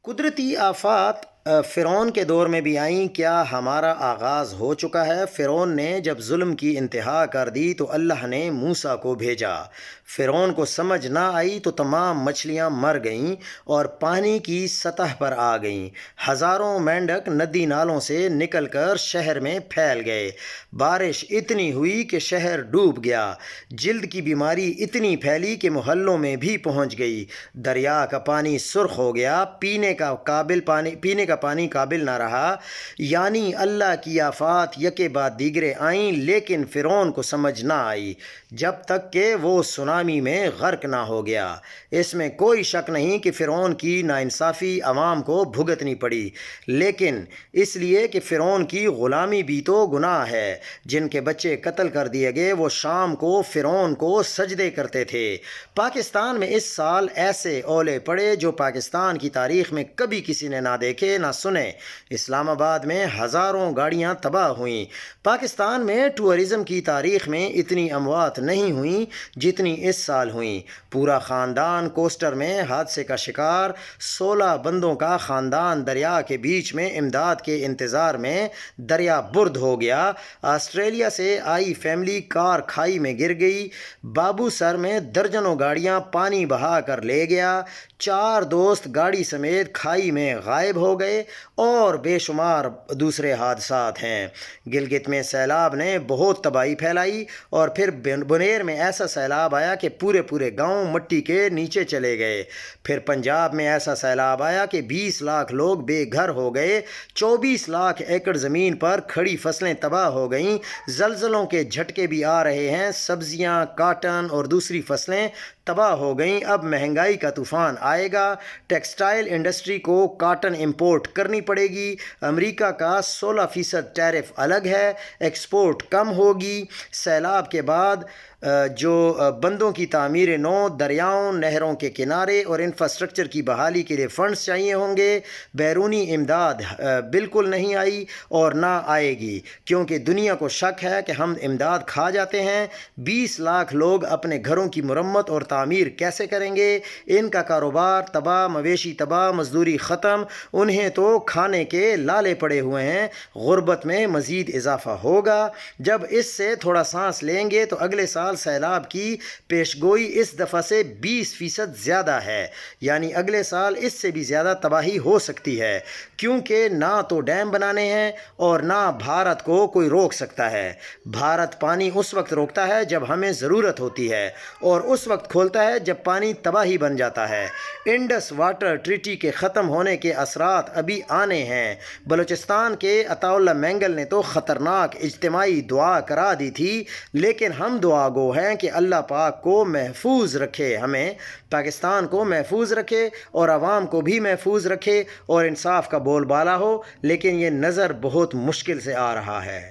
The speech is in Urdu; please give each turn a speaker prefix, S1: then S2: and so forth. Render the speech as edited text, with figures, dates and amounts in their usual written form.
S1: قدرتی آفات فرعون کے دور میں بھی آئیں، کیا ہمارا آغاز ہو چکا ہے؟ فرعون نے جب ظلم کی انتہا کر دی تو اللہ نے موسیٰ کو بھیجا۔ فرعون کو سمجھ نہ آئی تو تمام مچھلیاں مر گئیں اور پانی کی سطح پر آ گئیں۔ ہزاروں مینڈک ندی نالوں سے نکل کر شہر میں پھیل گئے۔ بارش اتنی ہوئی کہ شہر ڈوب گیا۔ جلد کی بیماری اتنی پھیلی کہ محلوں میں بھی پہنچ گئی۔ دریا کا پانی سرخ ہو گیا، پینے کا پانی قابل نہ رہا۔ یعنی اللہ کی آفات یکے بعد دیگرے آئیں، لیکن فرعون کو سمجھ نہ آئی جب تک کہ وہ سونامی میں غرق نہ ہو گیا۔ اس میں کوئی شک نہیں کہ فرعون کی ناانصافی عوام کو بھگتنی پڑی، لیکن اس لیے کہ فرعون کی غلامی بھی تو گناہ ہے۔ جن کے بچے قتل کر دیے گئے وہ شام کو فرعون کو سجدے کرتے تھے۔ پاکستان میں اس سال ایسے اولے پڑے جو پاکستان کی تاریخ میں کبھی کسی نے نہ دیکھے نہ سنے۔ اسلام آباد میں ہزاروں گاڑیاں تباہ ہوئیں۔ پاکستان میں ٹورزم کی تاریخ میں اتنی اموات نہیں ہوئیں جتنی اس سال ہوئیں۔ پورا خاندان کوسٹر میں حادثے کا شکار، 16 بندوں کا خاندان دریا کے بیچ میں امداد کے انتظار میں دریا برد ہو گیا۔ آسٹریلیا سے آئی فیملی کار کھائی میں گر گئی۔ بابو سر میں درجنوں گاڑیاں پانی بہا کر لے گیا۔ 4 دوست گاڑی سمیت کھائی میں غائب ہو گئے اور بے شمار دوسرے حادثات ہیں۔ گلگت میں سیلاب نے بہت تباہی پھیلائی اور پھر بنیر میں ایسا سیلاب آیا کہ پورے گاؤں مٹی کے نیچے چلے گئے۔ پھر پنجاب میں ایسا سیلاب آیا کہ 20 لاکھ لوگ بے گھر ہو گئے۔ 24 لاکھ ایکڑ زمین پر کھڑی فصلیں تباہ ہو گئیں۔ زلزلوں کے جھٹکے بھی آ رہے ہیں۔ سبزیاں، کاٹن اور دوسری فصلیں تباہ ہو گئیں۔ اب مہنگائی کا طوفان آئے گا۔ ٹیکسٹائل انڈسٹری کو کاٹن امپورٹ کرنی پڑے گی۔ امریکہ کا 16% ٹیرف الگ ہے۔ ایکسپورٹ کم ہوگی۔ سیلاب کے بعد جو بندوں کی تعمیر نو، دریاؤں، نہروں کے کنارے اور انفراسٹرکچر کی بحالی کے لیے فنڈز چاہیے ہوں گے۔ بیرونی امداد بالکل نہیں آئی اور نہ آئے گی، کیونکہ دنیا کو شک ہے کہ ہم امداد کھا جاتے ہیں۔ 20 لاکھ لوگ اپنے گھروں کی مرمت اور تعمیر کیسے کریں گے؟ ان کا کاروبار تباہ، مویشی تباہ، مزدوری ختم، انہیں تو کھانے کے لالے پڑے ہوئے ہیں۔ غربت میں مزید اضافہ ہوگا۔ جب اس سے تھوڑا سانس لیں گے تو اگلے سال سیلاب کی پیشگوئی اس دفعہ سے 20% زیادہ ہے، یعنی اگلے سال اس سے بھی زیادہ تباہی ہو سکتی ہے، کیونکہ نہ تو ڈیم بنانے ہیں اور نہ بھارت کو کوئی روک سکتا ہے۔ بھارت پانی اس وقت روکتا ہے جب ہمیں ضرورت ہوتی ہے اور اس وقت کھولتا ہے جب پانی تباہی بن جاتا ہے۔ انڈس واٹر ٹریٹی کے ختم ہونے کے اثرات ابھی آنے ہیں۔ بلوچستان کے عطا اللہ مینگل نے تو خطرناک اجتماعی دعا کرا دی تھی، لیکن ہم دعا گو ہیں کہ اللہ پاک کو محفوظ رکھے، ہمیں پاکستان کو محفوظ رکھے اور عوام کو بھی محفوظ رکھے اور انصاف کا بول بالا ہو، لیکن یہ نظر بہت مشکل سے آ رہا ہے۔